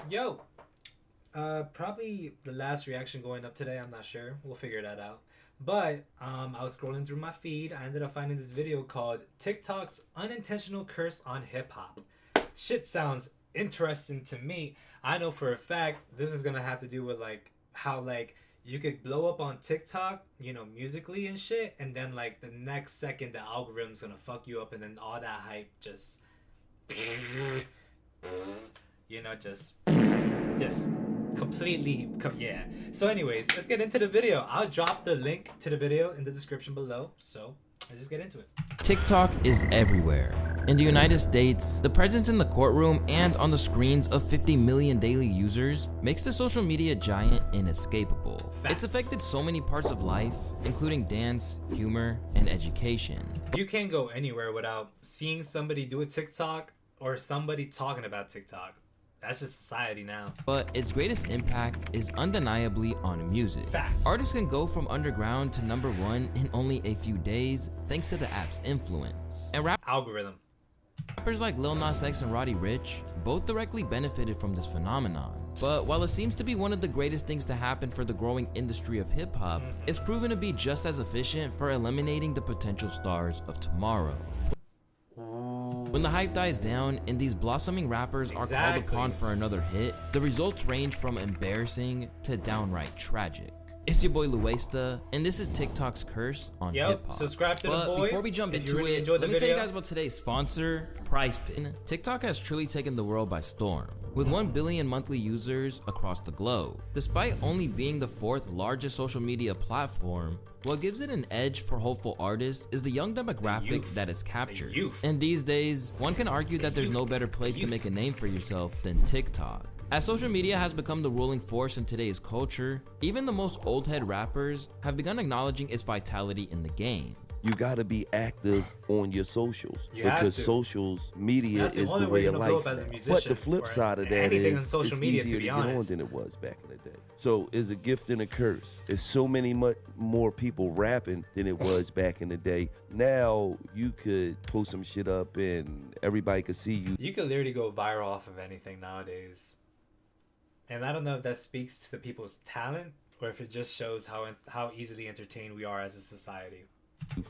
Yo, probably the last reaction going up today. I'm not sure. We'll figure that out. But I was scrolling through my feed. I ended up finding this video called TikTok's Unintentional Curse on Hip Hop. Shit sounds interesting to me. I know for a fact this is gonna have to do with like how like you could blow up on TikTok, you know, musically and shit, and then like the next second the algorithm's gonna fuck you up, and then all that hype just, you know, just completely yeah. So anyways, let's get into the video. I'll drop the link to the video in the description below, so let's just get into it. TikTok is everywhere. In the United States, the presence in the courtroom and on the screens of 50 million daily users makes the social media giant inescapable. Facts. It's affected so many parts of life, including dance, humor, and education. You can't go anywhere without seeing somebody do a TikTok or somebody talking about TikTok. That's just society now. But its greatest impact is undeniably on music. Facts. Artists can go from underground to #1 in only a few days thanks to the app's influence. And Algorithm. rappers like Lil Nas X and Roddy Ricch both directly benefited from this phenomenon. But while it seems to be one of the greatest things to happen for the growing industry of hip-hop, it's proven to be just as efficient for eliminating the potential stars of tomorrow. When the hype dies down and these blossoming rappers are called upon for another hit, the results range from embarrassing to downright tragic. It's your boy Luesta, and this is TikTok's curse on hip-hop. Subscribe to the But boy. before we jump into really it, let me tell you guys about today's sponsor, PrizePicks. TikTok has truly taken the world by storm, with 1 billion monthly users across the globe. Despite only being the 4th largest social media platform, what gives it an edge for hopeful artists is the young demographic that it's captured. And these days, one can argue that there's no better place to make a name for yourself than TikTok. As social media has become the ruling force in today's culture, even the most old head rappers have begun acknowledging its vitality in the game. You gotta be active on your socials That's socials media is the way of life. But the flip side of that is it's easier to get on than it was back in the day. So it's a gift and a curse. There's so many more people rapping than it was back in the day. Now you could post some shit up and everybody could see you. You could literally go viral off of anything nowadays. And I don't know if that speaks to the people's talent or if it just shows how easily entertained we are as a society.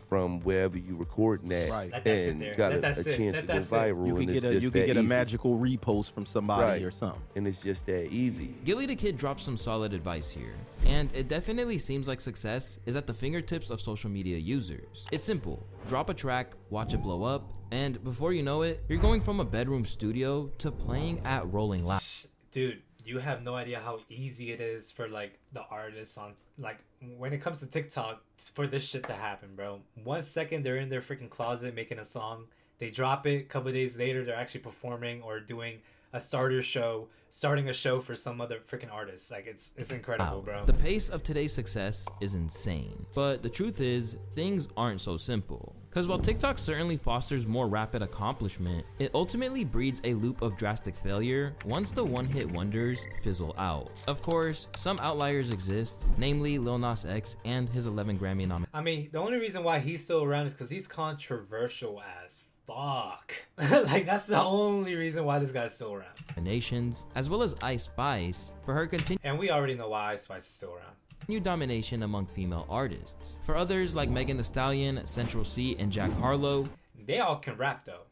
From wherever you recording at, Right. and got a chance to go viral. You could get a magical repost from somebody or something. And it's just that easy. Gilly the Kid dropped some solid advice here, and it definitely seems like success is at the fingertips of social media users. It's simple: drop a track, watch it blow up, and before you know it, you're going from a bedroom studio to playing at Rolling Loud. Dude, you have no idea how easy it is for like the artists on like when it comes to TikTok for this shit to happen, bro. 1 second they're in their freaking closet making a song, they drop it, a couple of days later they're actually performing or doing a starting a show for some other freaking artist. Like it's incredible, bro. The pace of today's success is insane, but the truth is things aren't so simple. Because while TikTok certainly fosters more rapid accomplishment, it ultimately breeds a loop of drastic failure once the one-hit wonders fizzle out. Of course, some outliers exist, namely Lil Nas X and his 11 Grammy nominations. I mean, the only reason why he's still around is because he's controversial as fuck. Like that's the only reason why this guy's still around. As well as Ice Spice for her continued And we already know why Ice Spice is still around. domination among female artists. For others like Megan Thee Stallion, Central C, and Jack Harlow, They all can rap though.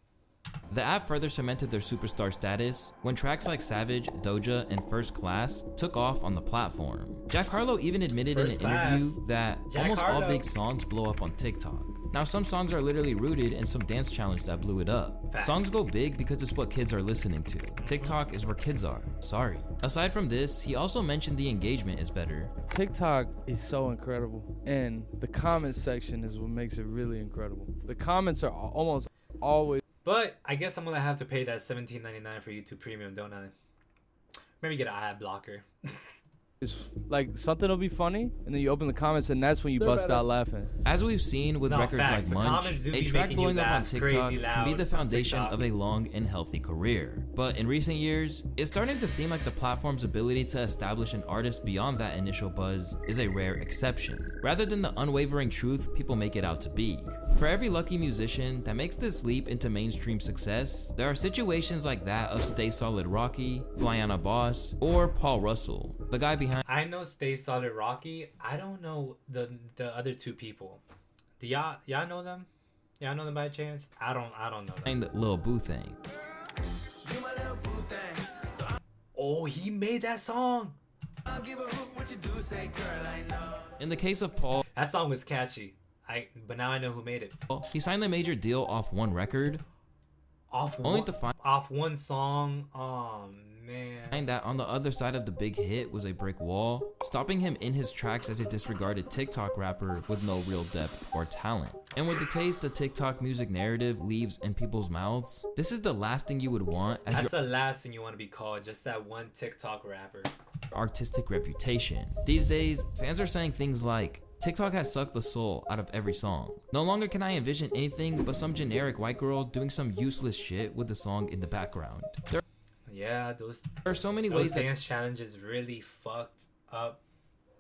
the app further cemented their superstar status when tracks like Savage, Doja, and First Class took off on the platform. Jack Harlow even admitted in an interview that almost all big songs blow up on TikTok. Now some songs are literally rooted in some dance challenge that blew it up. Facts. Songs go big because it's what kids are listening to. TikTok is where kids are, sorry. Aside from this, he also mentioned the engagement is better. TikTok is so incredible, and the comment section is what makes it really incredible. The comments are almost always. But I guess I'm gonna have to pay that $17.99 for YouTube Premium, don't I? Maybe get an ad blocker. It's like something will be funny, and then you open the comments, and that's when you bust out laughing. As we've seen with records facts. like The Munch, comments do a be track making you blowing up on laugh TikTok crazy can be loud the on foundation TikTok. of a long and healthy career. But in recent years, it's starting to seem like the platform's ability to establish an artist beyond that initial buzz is a rare exception, rather than the unwavering truth people make it out to be. For every lucky musician that makes this leap into mainstream success, there are situations like that of Stay Solid Rocky, Flyana Boss, or Paul Russell, the guy behind. I know Stay Solid Rocky. I don't know the other two people. Do y'all know them? Y'all know them by chance? I don't know them. And Lil Boo Thing. Oh, he made that song. In the case of Paul, that song was catchy. But now I know who made it. He signed a major deal off one record. Off one song. Oh man. And that on the other side of the big hit was a brick wall, stopping him in his tracks as a disregarded TikTok rapper with no real depth or talent. And with the taste the TikTok music narrative leaves in people's mouths, this is the last thing you would want as That's the last thing you want to be called, just that one TikTok rapper. Artistic reputation. These days, fans are saying things like, TikTok has sucked the soul out of every song. No longer can I envision anything but some generic white girl doing some useless shit with the song in the background. There are so many ways that dance challenges really fucked up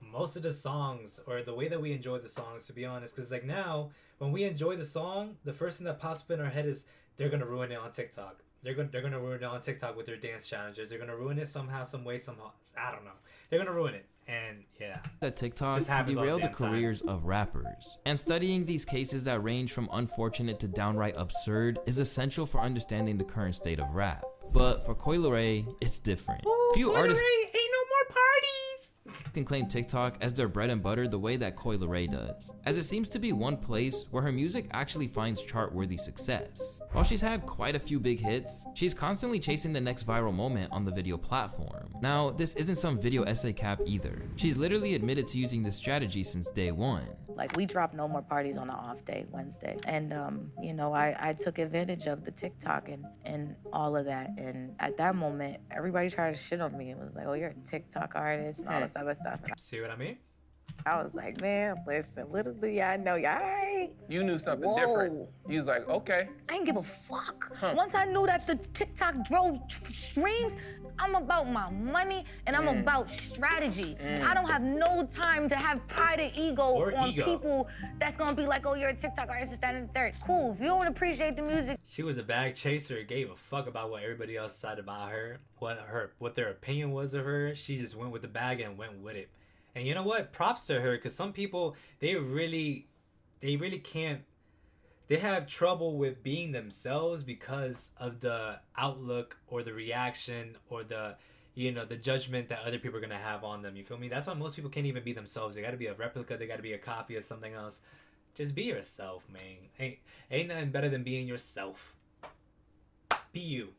most of the songs, or the way that we enjoy the songs, to be honest. Because like now, when we enjoy the song, the first thing that pops up in our head is they're gonna ruin it on TikTok. They're gonna ruin it on TikTok with their dance challenges. They're gonna ruin it somehow, some way, somehow. I don't know. They're gonna ruin it. And yeah, that TikTok can derail the careers of rappers. And studying these cases that range from unfortunate to downright absurd is essential for understanding the current state of rap. But for Coi Leray, it's different. Few artists ain't no more parties can claim TikTok as their bread and butter the way that Coi Leray does, as it seems to be one place where her music actually finds chart-worthy success. While she's had quite a few big hits, she's constantly chasing the next viral moment on the video platform. Now, this isn't some video essay cap either. She's literally admitted to using this strategy since day one. Like, we dropped No More Parties on an off day, Wednesday. And, you know, I took advantage of the TikTok and all of that. And at that moment, everybody tried to shit on me. It was like, oh, you're a TikTok artist and all this other stuff. And see what I mean? I was like, man, listen, little do y'all know, y'all. You knew something different. You was like, okay. I ain't give a fuck. Once I knew that the TikTok drove streams, I'm about my money and I'm about strategy. I don't have no time to have pride and ego people that's gonna be like, oh, you're a TikTok artist, standing third. Cool, if you don't appreciate the music. She was a bag chaser, gave a fuck about what everybody else said about her, what their opinion was of her. She just went with the bag and went with it. And you know what? Props to her, because some people, they really can't. They have trouble with being themselves because of the outlook or the reaction or the judgment that other people are gonna have on them. You feel me? That's why most people can't even be themselves. They gotta be a replica. They gotta be a copy of something else. Just be yourself, man. Ain't nothing better than being yourself. Be you.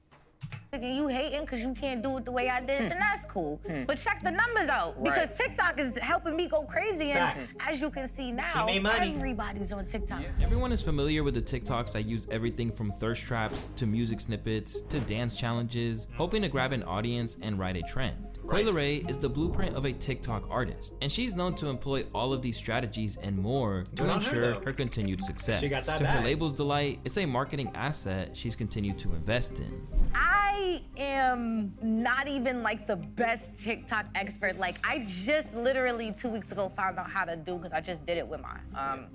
You hating because you can't do it the way I did it, then that's cool. But check the numbers out, because TikTok is helping me go crazy. And as you can see now, everybody's on TikTok. Yeah. Everyone is familiar with the TikToks that use everything from thirst traps to music snippets to dance challenges, hoping to grab an audience and ride a trend. Coi Leray is the blueprint of a TikTok artist, and she's known to employ all of these strategies and more to ensure her continued success. She got that to her label's delight, it's a marketing asset she's continued to invest in. I am not even like the best TikTok expert. Like, I just literally 2 weeks ago found out how to do, because I just did it with my,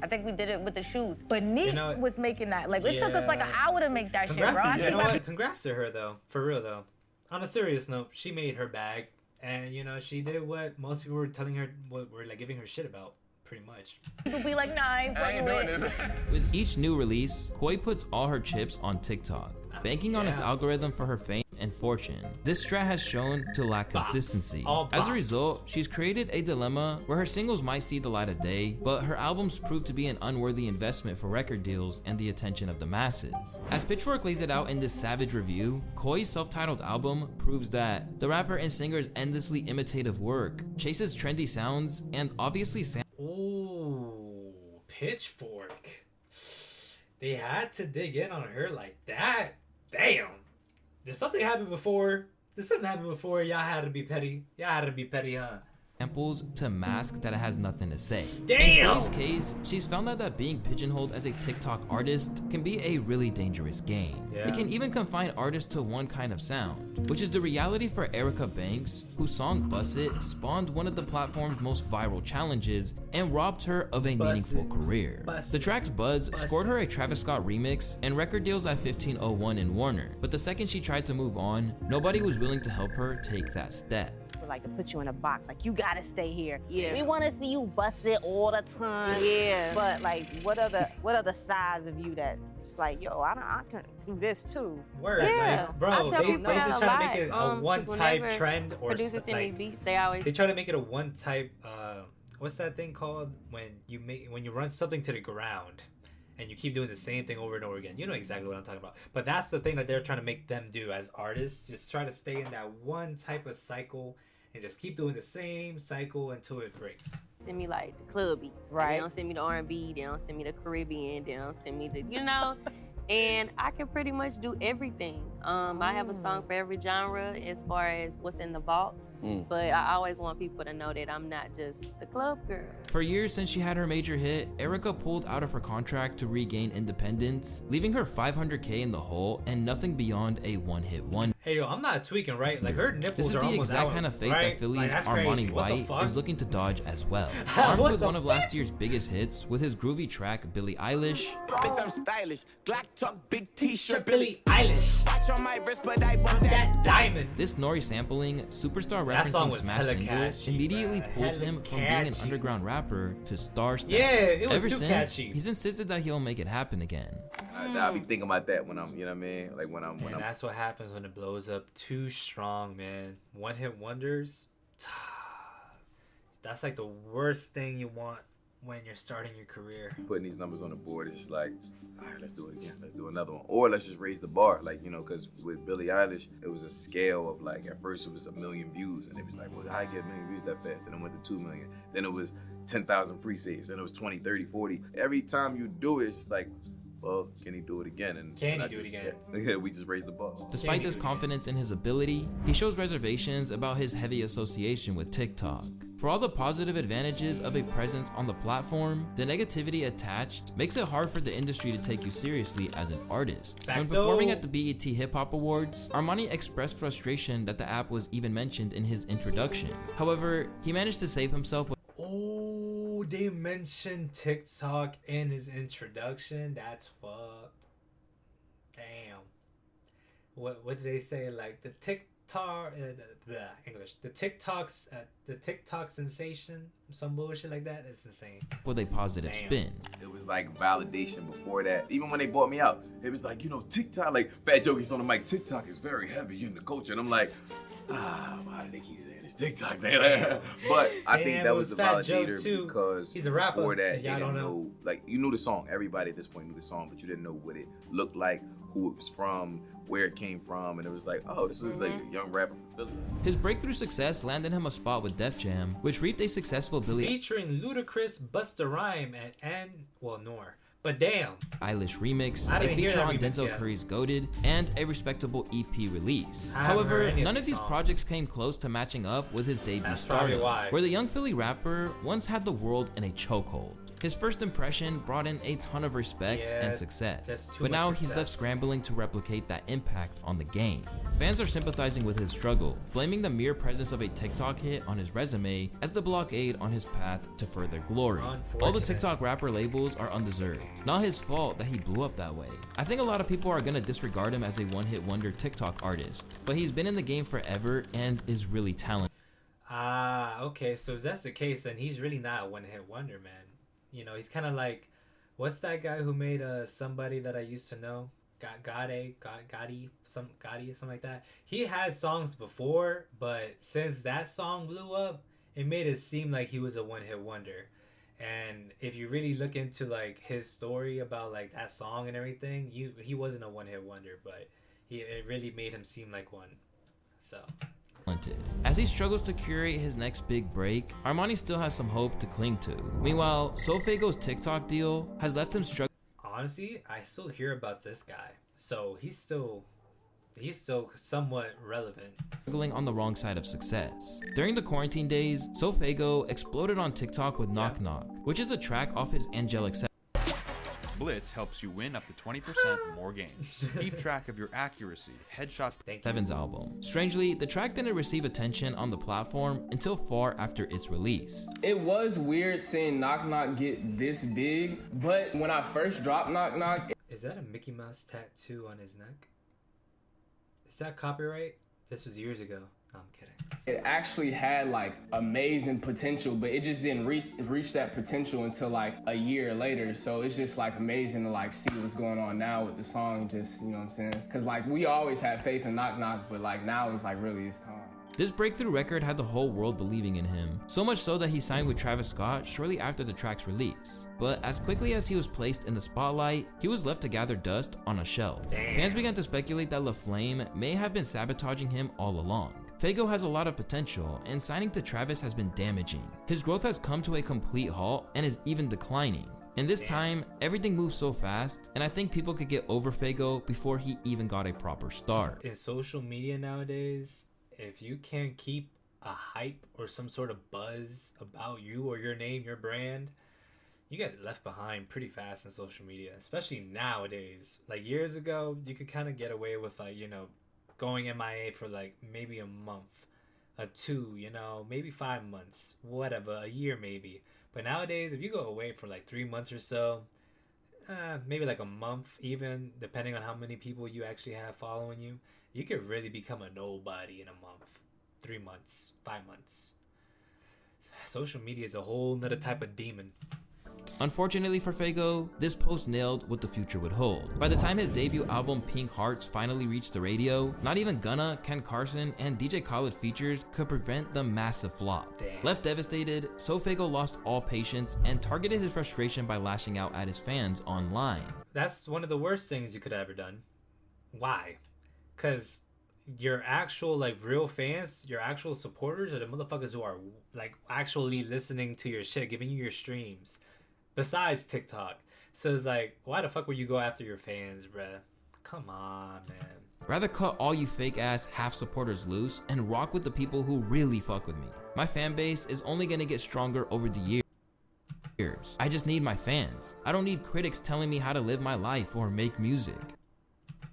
I think we did it with the shoes. But Neat was making that. Like, it took us like an hour to make that shit, bro. You know what? Congrats to her, though. For real, though. On a serious note, she made her bag. And, you know, she did what most people were telling her, what were like giving her shit about, pretty much. People be like, nah, I ain't doing this. With each new release, Coi puts all her chips on TikTok, banking on its algorithm for her fame and fortune. This strat has shown to lack consistency. As a result, she's created a dilemma where her singles might see the light of day, but her albums prove to be an unworthy investment for record deals and the attention of the masses. As Pitchfork lays it out in this savage review, Coi's self-titled album proves that the rapper and singer's endlessly imitative work chases trendy sounds and obviously Ooh, Pitchfork. They had to dig in on her like that. Damn. Did something happen before? Y'all had to be petty. Y'all had to be petty, huh? samples to mask that it has nothing to say. Damn! In Chloe's case, she's found out that being pigeonholed as a TikTok artist can be a really dangerous game. Yeah. It can even confine artists to one kind of sound, which is the reality for Erica Banks, whose song Bust It spawned one of the platform's most viral challenges and robbed her of a meaningful career. The track's buzz scored her a Travis Scott remix and record deals at 1501 in Warner, but the second she tried to move on, nobody was willing to help her take that step. Like to put you in a box, like you gotta stay here. Yeah. We want to see you bust it all the time. Yeah. But like, what are the sides of you that it's like, yo, I can do this too. Word, Yeah. like, bro, I tell they people that just a try to lot. make it a 'Cause one-type whenever trend or producers send me like beats, they always they try to make it a one-type. What's that thing called when you run something to the ground? And you keep doing the same thing over and over again. You know exactly what I'm talking about. But that's the thing that they're trying to make them do as artists. Just try to stay in that one type of cycle and just keep doing the same cycle until it breaks. send me like the club beats. Right. They don't send me the R&B. They don't send me the Caribbean. They don't send me the, you know. And I can pretty much do everything. I have a song for every genre as far as what's in the vault. But I always want people to know that I'm not just the club girl. For years since she had her major hit, Erica pulled out of her contract to regain independence, leaving her $500K in the hole and nothing beyond a one-hit wonder. Hey yo, I'm not tweaking, right? Like her nipples This is are the almost exact out, kind of fate right? that Philly's Like, that's Armani crazy. What the White fuck? is looking to dodge as well. Armed What with the one of last year's biggest hits with his groovy track Billie Eilish. Bitch, I'm stylish. Glock talk, big t-shirt, Billie Eilish. Watch on my wrist, but I want that diamond. This Nori sampling, superstar That song referencing was Smash hella Single, catchy, immediately bruh. pulled Hella him from being an catchy. underground rapper to star status. Yeah, it was Ever too since, catchy. he's insisted that he'll make it happen again. I'll be thinking about that when I'm, you know what I mean? Like when I'm. And that's what happens when it blows up too strong, man. One-hit wonders. That's like the worst thing you want when you're starting your career. Putting these numbers on the board, it's just like, all right, let's do it again. Let's do another one. Or let's just raise the bar. Like, you know, because with Billie Eilish, it was a scale of like, at first it was 1 million views. And it was like, well, how I get 1 million views that fast? Then it went to 2 million. Then it was 10,000 pre-saves. Then it was 20, 30, 40. Every time you do it, it's just like, well, can he do it again? And can he do it again? Yeah, we just raised the bar. Despite this confidence in his ability, he shows reservations about his heavy association with TikTok. For all the positive advantages of a presence on the platform, the negativity attached makes it hard for the industry to take you seriously as an artist. When performing at the BET Hip Hop Awards, Armani expressed frustration that the app was even mentioned in his introduction. However, he managed to save himself with Oh, they mentioned TikTok in his introduction. That's fucked. Damn. What did they say? Like the TikTok, the TikTok sensation, some bullshit like that. It's insane. with a positive spin. It was like validation before that. Even when they bought me out, it was like, you know, TikTok, like Fat Joe gets on the mic, TikTok is very heavy in the culture. And I'm like, why do they keep saying it's TikTok? But I think that was the validator because he's a rapper. Before that, Yeah, they didn't know, like, you knew the song. Everybody at this point knew the song, but you didn't know what it looked like, who it was from, where it came from, and it was like, oh, this is like a young rapper from Philly. His breakthrough success landed him a spot with Def Jam, which reaped a successful Billie featuring Ludacris, Busta Rhymes, and Nor. But damn, Eilish remix, a feature on Denzel Curry's Goated, and a respectable EP release. However, none of these projects came close to matching up with his debut Stardom, where the young Philly rapper once had the world in a chokehold. His first impression brought in a ton of respect and success, but now he's left scrambling to replicate that impact on the game. Fans are sympathizing with his struggle, blaming the mere presence of a TikTok hit on his resume as the blockade on his path to further glory. All the TikTok rapper labels are undeserved. Not his fault that he blew up that way. I think a lot of people are gonna disregard him as a one-hit wonder TikTok artist, but he's been in the game forever and is really talented. Okay, so if that's the case, then he's really not a one-hit wonder, man. You know, he's kind of like, what's that guy who made Somebody That I Used to Know? Gotti, something like that. He had songs before, but since that song blew up, it made it seem like he was a one-hit wonder. And if you really look into like his story about like that song and everything, he wasn't a one-hit wonder, but it really made him seem like one. So. As he struggles to curate his next big break, Armani still has some hope to cling to. Meanwhile, Sofago's TikTok deal has left him struggling. Honestly, I still hear about this guy, so he's still he's still somewhat relevant. Struggling on the wrong side of success. During the quarantine days, SoFaygo exploded on TikTok with Knock Knock, which is a track off his Angelic Blitz helps you win up to 20% more games. Keep track of your accuracy, headshot. 7's album. Strangely, the track didn't receive attention on the platform until far after its release. It was weird seeing Knock Knock get this big, but when I first dropped Knock Knock... Is that a Mickey Mouse tattoo on his neck? Is that copyright? This was years ago. No, I'm kidding. It actually had like amazing potential, but it just didn't reach that potential until like a year later. So it's just like amazing to like see what's going on now with the song, just, you know what I'm saying? Cause like we always had faith in Knock Knock, but like now it's like really his time. This breakthrough record had the whole world believing in him, so much so that he signed with Travis Scott shortly after the track's release. But as quickly as he was placed in the spotlight, he was left to gather dust on a shelf. Damn. Fans began to speculate that LaFlame may have been sabotaging him all along. Faygo has a lot of potential, and signing to Travis has been damaging. His growth has come to a complete halt and is even declining. In this time, everything moves so fast, and I think people could get over Faygo before he even got a proper start. In social media nowadays, if you can't keep a hype or some sort of buzz about you or your name, your brand, you get left behind pretty fast in social media, especially nowadays. Like years ago, you could kind of get away with like, you know, going MIA for like maybe a month, a 2, you know, maybe 5 months, whatever, a year maybe. But nowadays, if you go away for like 3 months or so, maybe like a month even, depending on how many people you actually have following you, you could really become a nobody in a month, 3 months, 5 months. Social media is a whole nother type of demon. Unfortunately for Faygo, this post nailed what the future would hold. By the time his debut album Pink Hearts finally reached the radio, not even Gunna, Ken Carson, and DJ Khaled features could prevent the massive flop. Damn. Left devastated, Faygo lost all patience and targeted his frustration by lashing out at his fans online. That's one of the worst things you could have ever done. Why? Because your actual like real fans, your actual supporters are the motherfuckers who are like actually listening to your shit, giving you your streams. Besides TikTok. So it's like, why the fuck would you go after your fans, bruh? Come on, man. Rather cut all you fake ass half supporters loose and rock with the people who really fuck with me. My fan base is only gonna get stronger over the years. I just need my fans. I don't need critics telling me how to live my life or make music.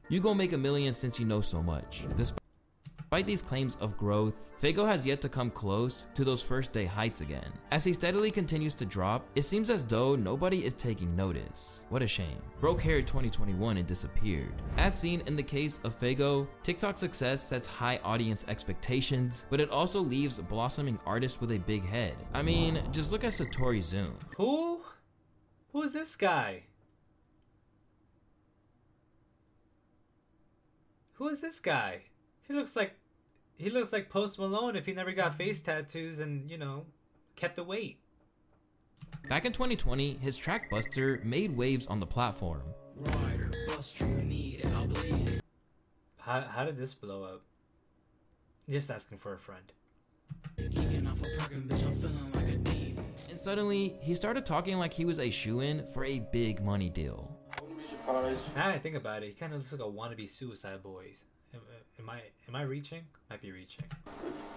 You gon' make $1 million since you know so much. Despite these claims of growth, Faygo has yet to come close to those first day heights again. As he steadily continues to drop, it seems as though nobody is taking notice. What a shame. Broke hair 2021 and disappeared. As seen in the case of Faygo, TikTok success sets high audience expectations, but it also leaves blossoming artists with a big head. I mean, just look at Satori Zoom. Who? Who is this guy? Who is this guy? He looks like Post Malone if he never got face tattoos and, you know, kept the weight. Back in 2020, his track Buster made waves on the platform. How did this blow up? Just asking for a friend. And suddenly, he started talking like he was a shoo-in for a big money deal. Now I think about it, he kind of looks like a wannabe Suicide Boys. Am I reaching? Might be reaching.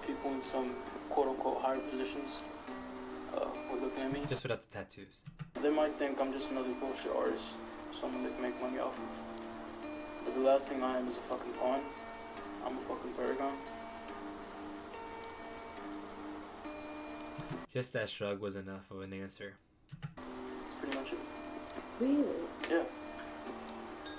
People in some quote-unquote higher positions would look at me. Just without the tattoos. They might think I'm just another bullshit artist, someone they can make money off of. But the last thing I am is a fucking pawn. I'm a fucking paragon. Just that shrug was enough of an answer. That's pretty much it. Really? Yeah.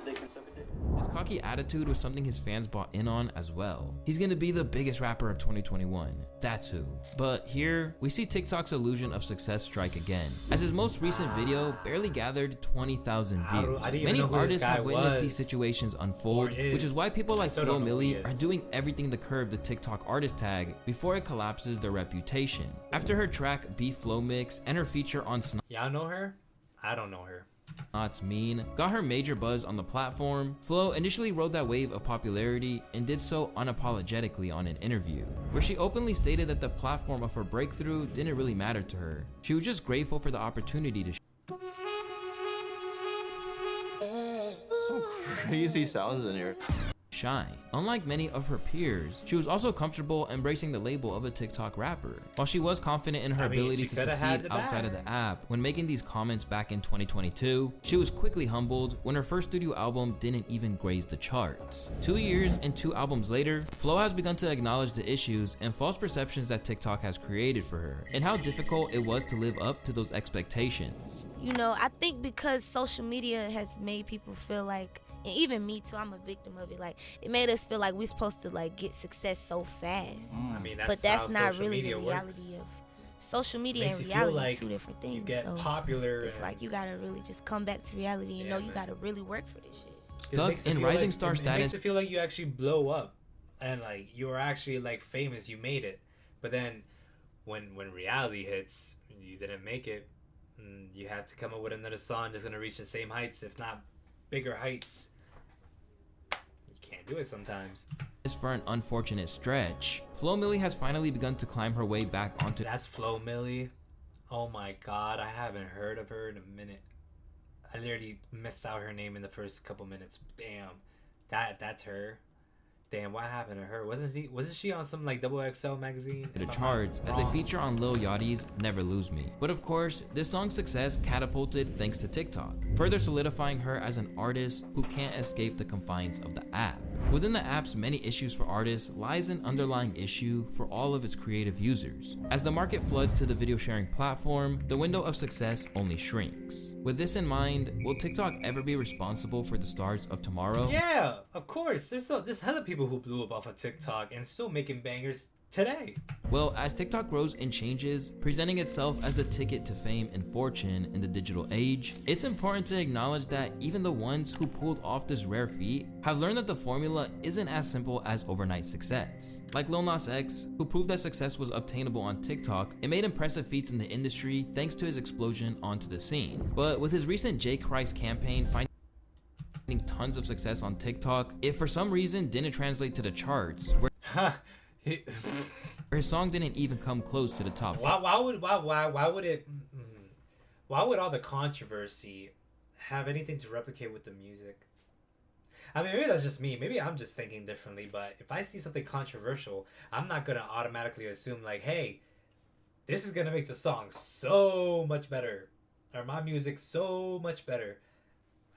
They can suck a dick. His cocky attitude was something his fans bought in on as well. He's gonna be the biggest rapper of 2021. That's who. But here, we see TikTok's illusion of success strike again, as his most recent video barely gathered 20,000 views. Many artists have witnessed these situations unfold, which is why people like Flo Milli are doing everything to curb the TikTok artist tag before it collapses their reputation. After her track Beef Flow Mix and her feature on Y'all know her? I don't know her. Not Mean got her major buzz on the platform, Flo initially rode that wave of popularity and did so unapologetically on an interview, where she openly stated that the platform of her breakthrough didn't really matter to her. She was just grateful for the opportunity to some crazy sounds in here. shine. Unlike many of her peers, she was also comfortable embracing the label of a TikTok rapper. While she was confident in her ability to succeed outside of the app, when making these comments back in 2022, she was quickly humbled when her first studio album didn't even graze the charts. 2 years and 2 albums later, Flo has begun to acknowledge the issues and false perceptions that TikTok has created for her, and how difficult it was to live up to those expectations. You know, I think because social media has made people feel like, and even me too, I'm a victim of it. Like, it made us feel like we're supposed to like get success so fast. I mean, but that's not really the reality of social media and reality, like two different things. You get so popular. It's like you gotta really just come back to reality and know you gotta really work for this shit. Stuck in rising star status. It makes it feel like you actually blow up, and like you were actually like famous. You made it, but then when reality hits, you didn't make it. You have to come up with another song that's gonna reach the same heights, if not bigger heights. You can't do it sometimes. It's for an unfortunate stretch. Flo Milli has finally begun to climb her way back onto. That's Flo Milli. Oh my God, I haven't heard of her in a minute. I literally missed out her name in the first couple minutes. Damn, that's her. Damn, what happened to her? Wasn't she on some like XXL magazine? The charts as a feature on Lil Yachty's Never Lose Me. But of course, this song's success catapulted thanks to TikTok, further solidifying her as an artist who can't escape the confines of the app. Within the app's many issues for artists lies an underlying issue for all of its creative users. As the market floods to the video sharing platform, the window of success only shrinks. With this in mind, will TikTok ever be responsible for the stars of tomorrow? Yeah, of course. There's hella people who blew up off of TikTok and still making bangers today. Well, as TikTok grows and changes, presenting itself as the ticket to fame and fortune in the digital age, it's important to acknowledge that even the ones who pulled off this rare feat have learned that the formula isn't as simple as overnight success. Like Lil Nas X, who proved that success was obtainable on TikTok and made impressive feats in the industry thanks to his explosion onto the scene. But with his recent J. Christ campaign finding tons of success on TikTok, it for some reason didn't translate to the charts, where his song didn't even come close to the top. Why would all the controversy have anything to replicate with the music? I mean, maybe that's just me. Maybe I'm just thinking differently. But if I see something controversial, I'm not gonna automatically assume like, hey, this is gonna make the song so much better, or my music so much better.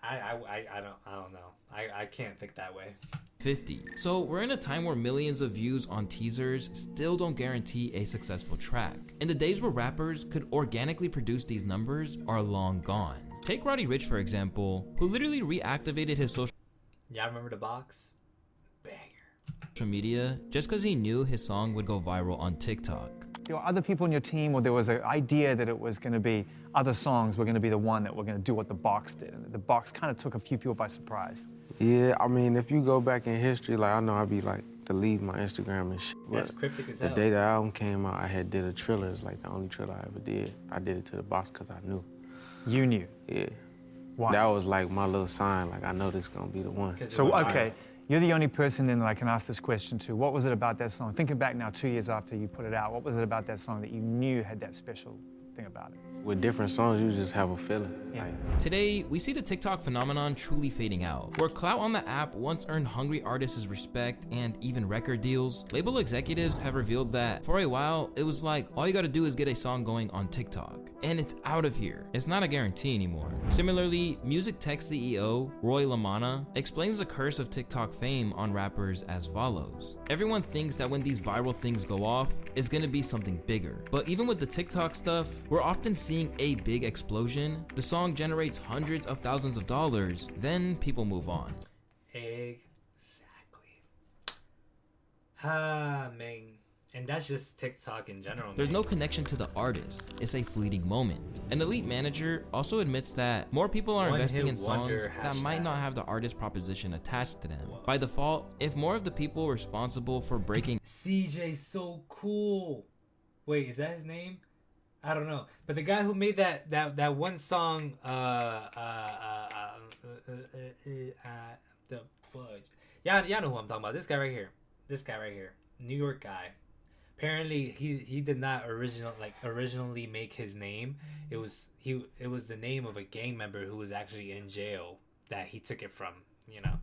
I don't know. I can't think that way. 50. So we're in a time where millions of views on teasers still don't guarantee a successful track. And the days where rappers could organically produce these numbers are long gone. Take Roddy Ricch for example, who literally reactivated his social remember the box? Banger. Media just because he knew his song would go viral on TikTok. There were other people on your team, or there was an idea that it was going to be other songs were going to be the one that were going to do what the box did, and the box kind of took a few people by surprise. Yeah, I mean, if you go back in history, like I know I'd be like deleting my Instagram and shit. That's cryptic as hell. The day the album came out, I had did a Triller. It's like the only Triller I ever did. I did it to the box because I knew. You knew? Yeah. Why? That was like my little sign. Like I know this is gonna be the one. So okay. You're the only person then that I can ask this question to. What was it about that song? Thinking back now 2 years after you put it out, what was it about that song that you knew had that special thing about it? With different songs, you just have a feeling. Yeah. Today, we see the TikTok phenomenon truly fading out. Where clout on the app once earned hungry artists respect and even record deals, label executives have revealed that for a while, it was like, all you gotta do is get a song going on TikTok. And it's out of here. It's not a guarantee anymore. Similarly, Music Tech CEO Roy LaManna explains the curse of TikTok fame on rappers as follows. Everyone thinks that when these viral things go off, it's gonna be something bigger. But even with the TikTok stuff, we're often seeing a big explosion, the song generates hundreds of thousands of dollars, then people move on. Exactly. Man. And that's just TikTok in general. There's no connection to the artist. It's a fleeting moment. An elite manager also admits that more people are investing in songs that might not have the artist proposition attached to them. By default, if more of the people responsible for breaking CJ So Cool. Wait, is that his name? I don't know, but the guy who made that one song, the fudge. Y'all know who I'm talking about. This guy right here, New York guy. Apparently, he did not originally make his name. It was the name of a gang member who was actually in jail that he took it from. You know,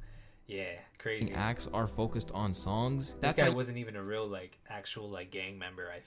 Yeah, crazy. Acts are focused on songs. This guy wasn't even a real like actual like gang member. I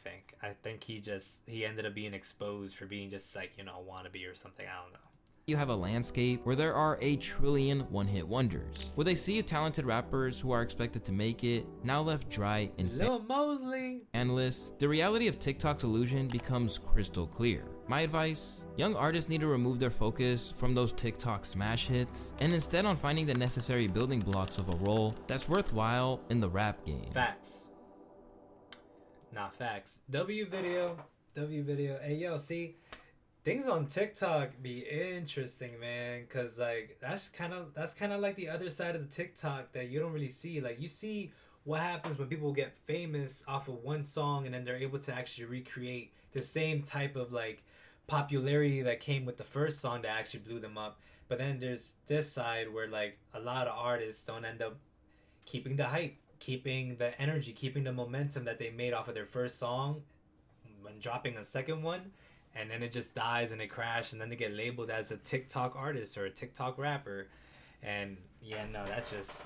think he ended up being exposed for being just like, you know, a wannabe or something. I don't know. You have a landscape where there are a trillion one-hit wonders, where they see talented rappers who are expected to make it, now left dry and Lil Mosley. endless. The reality of TikTok's illusion becomes crystal clear. My advice, young artists need to remove their focus from those TikTok smash hits and instead on finding the necessary building blocks of a role that's worthwhile in the rap game. Facts. Not facts. W video. Hey yo, see, things on TikTok be interesting, man, cause like that's kind of like the other side of the TikTok that you don't really see. Like you see what happens when people get famous off of one song and then they're able to actually recreate the same type of like popularity that came with the first song that actually blew them up. But then there's this side where like a lot of artists don't end up keeping the hype, keeping the energy, keeping the momentum that they made off of their first song when dropping a second one. And then it just dies and it crashes, and then they get labeled as a TikTok artist or a TikTok rapper. And yeah, no, it's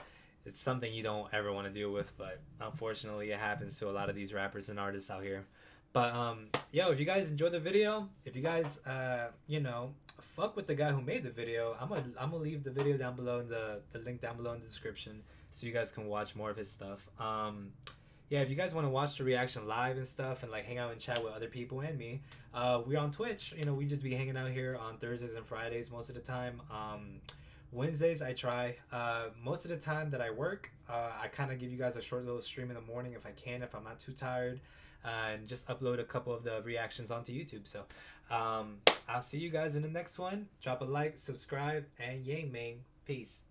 something you don't ever want to deal with, but unfortunately it happens to a lot of these rappers and artists out here. But yo, if you guys enjoyed the video, if you guys you know, fuck with the guy who made the video, I'm gonna leave the video down below in the link down below in the description so you guys can watch more of his stuff. Yeah, if you guys want to watch the reaction live and stuff and like hang out and chat with other people and me, we're on Twitch. You know, we just be hanging out here on Thursdays and Fridays most of the time. Wednesdays I try. Most of the time that I work, I kind of give you guys a short little stream in the morning if I can, if I'm not too tired, and just upload a couple of the reactions onto YouTube. So I'll see you guys in the next one. Drop a like, subscribe, and yang mang. Peace.